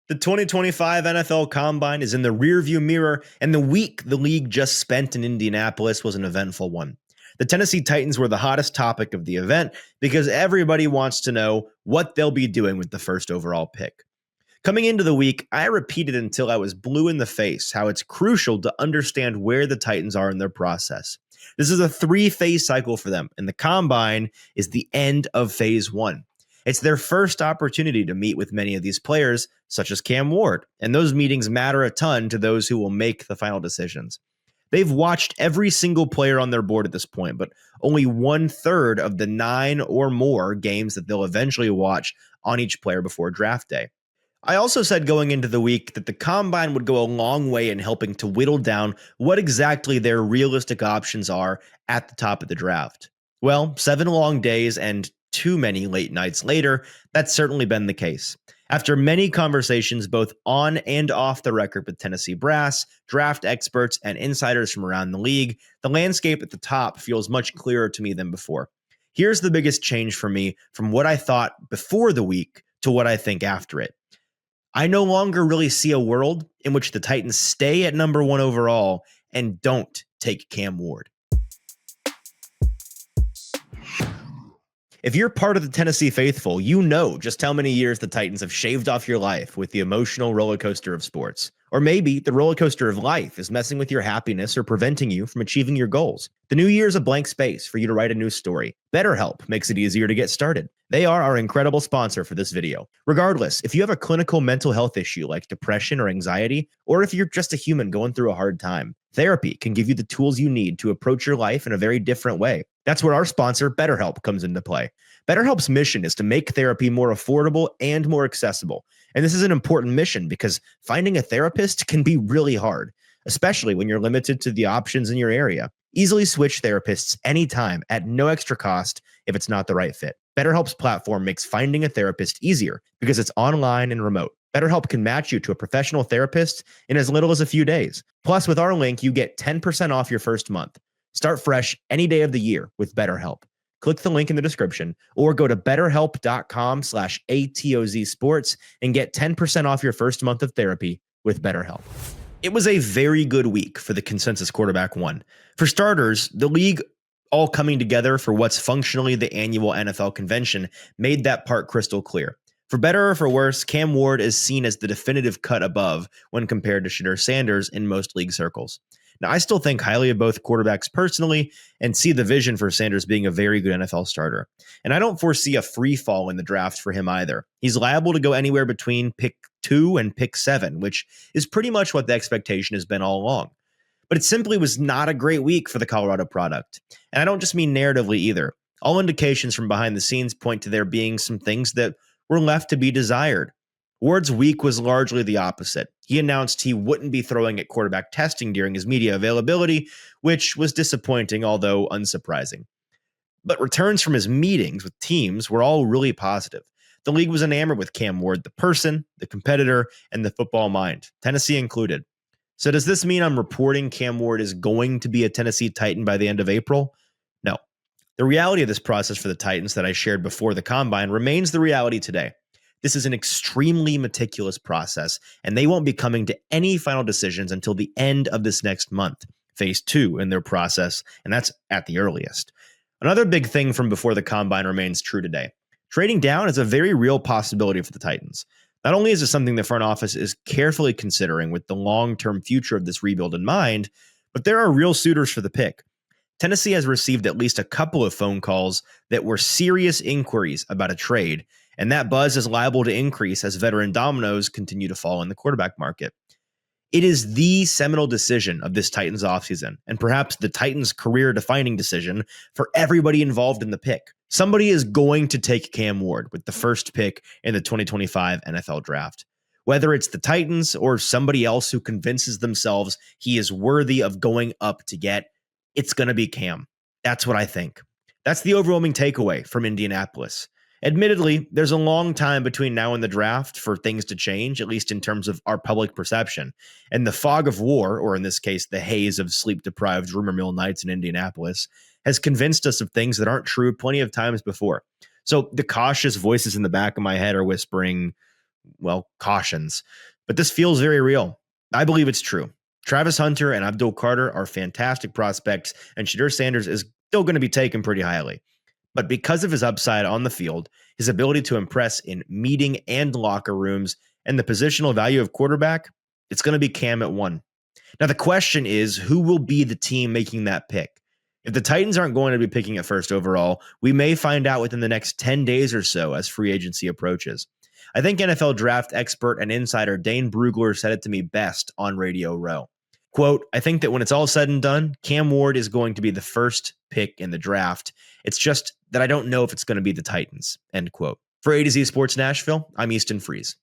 The 2025 NFL Combine is in the rearview mirror, and the week the league just spent in Indianapolis was an eventful one. The Tennessee Titans were the hottest topic of the event because everybody wants to know what they'll be doing with the first overall pick. Coming into the week, I repeated until I was blue in the face how it's crucial to understand where the Titans are in their process. This is a 3-phase cycle for them, and the Combine is the end of phase 1. It's their first opportunity to meet with many of these players, such as Cam Ward, and those meetings matter a ton to those who will make the final decisions. They've watched every single player on their board at this point, but only 1/3 of the 9 or more games that they'll eventually watch on each player before draft day. I also said going into the week that the Combine would go a long way in helping to whittle down what exactly their realistic options are at the top of the draft. Well, 7 long days and too many late nights later, that's certainly been the case. After many conversations both on and off the record with Tennessee brass, draft experts, and insiders from around the league, the landscape at the top feels much clearer to me than before. Here's the biggest change for me from what I thought before the week to what I think after it. I no longer really see a world in which the Titans stay at number 1 overall and don't take Cam Ward. If you're part of the Tennessee faithful, you know just how many years the Titans have shaved off your life with the emotional roller coaster of sports. Or maybe the roller coaster of life is messing with your happiness or preventing you from achieving your goals. The new year is a blank space for you to write a new story. Betterhelp makes it easier to get started. They are our incredible sponsor for this video. Regardless, if you have a clinical mental health issue like depression or anxiety, or if you're just a human going through a hard time, therapy can give you the tools you need to approach your life in a very different way. That's where our sponsor, Betterhelp, comes into play. BetterHelp's mission is to make therapy more affordable and more accessible. And this is an important mission because finding a therapist can be really hard, especially when you're limited to the options in your area. Easily switch therapists anytime at no extra cost if it's not the right fit. BetterHelp's platform makes finding a therapist easier because it's online and remote. BetterHelp can match you to a professional therapist in as little as a few days. Plus, with our link, you get 10% off your first month. Start fresh any day of the year with BetterHelp. Click the link in the description or go to betterhelp.com/ATOZsports and get 10% off your first month of therapy with BetterHelp. It was a very good week for the consensus quarterback 1. For starters, the league all coming together for what's functionally the annual NFL convention made that part crystal clear. For better or for worse, Cam Ward is seen as the definitive cut above when compared to Shedeur Sanders in most league circles. Now, I still think highly of both quarterbacks personally and see the vision for Sanders being a very good NFL starter. And I don't foresee a free fall in the draft for him either. He's liable to go anywhere between pick 2 and pick 7, which is pretty much what the expectation has been all along. But it simply was not a great week for the Colorado product. And I don't just mean narratively either. All indications from behind the scenes point to there being some things that were left to be desired. Ward's week was largely the opposite. He announced he wouldn't be throwing at quarterback testing during his media availability, which was disappointing, although unsurprising. But returns from his meetings with teams were all really positive. The league was enamored with Cam Ward, the person, the competitor, and the football mind, Tennessee included. So does this mean I'm reporting Cam Ward is going to be a Tennessee Titan by the end of April? No. The reality of this process for the Titans that I shared before the Combine remains the reality today. This is an extremely meticulous process, and they won't be coming to any final decisions until the end of this next month, phase 2 in their process, and that's at the earliest. Another big thing from before the Combine remains true today. Trading down is a very real possibility for the Titans. Not only is it something the front office is carefully considering with the long-term future of this rebuild in mind, but there are real suitors for the pick. Tennessee has received at least a couple of phone calls that were serious inquiries about a trade, and that buzz is liable to increase as veteran dominoes continue to fall in the quarterback market. It is the seminal decision of this Titans offseason, and perhaps the Titans' career-defining decision for everybody involved in the pick. Somebody is going to take Cam Ward with the first pick in the 2025 NFL Draft. Whether it's the Titans or somebody else who convinces themselves he is worthy of going up to get, it's going to be Cam. That's what I think. That's the overwhelming takeaway from Indianapolis. Admittedly, there's a long time between now and the draft for things to change, at least in terms of our public perception. And the fog of war, or in this case, the haze of sleep-deprived rumor mill nights in Indianapolis, has convinced us of things that aren't true plenty of times before. So the cautious voices in the back of my head are whispering, cautions. But this feels very real. I believe it's true. Travis Hunter and Abdul Carter are fantastic prospects, and Shadur Sanders is still going to be taken pretty highly. But because of his upside on the field, his ability to impress in meeting and locker rooms, and the positional value of quarterback, it's going to be Cam at 1. Now, the question is, who will be the team making that pick? If the Titans aren't going to be picking it first overall, we may find out within the next 10 days or so as free agency approaches. I think NFL draft expert and insider Dane Brugler said it to me best on Radio Row. Quote, I think that when it's all said and done, Cam Ward is going to be the first pick in the draft. It's just that I don't know if it's going to be the Titans, end quote. For A to Z Sports Nashville, I'm Easton Freeze.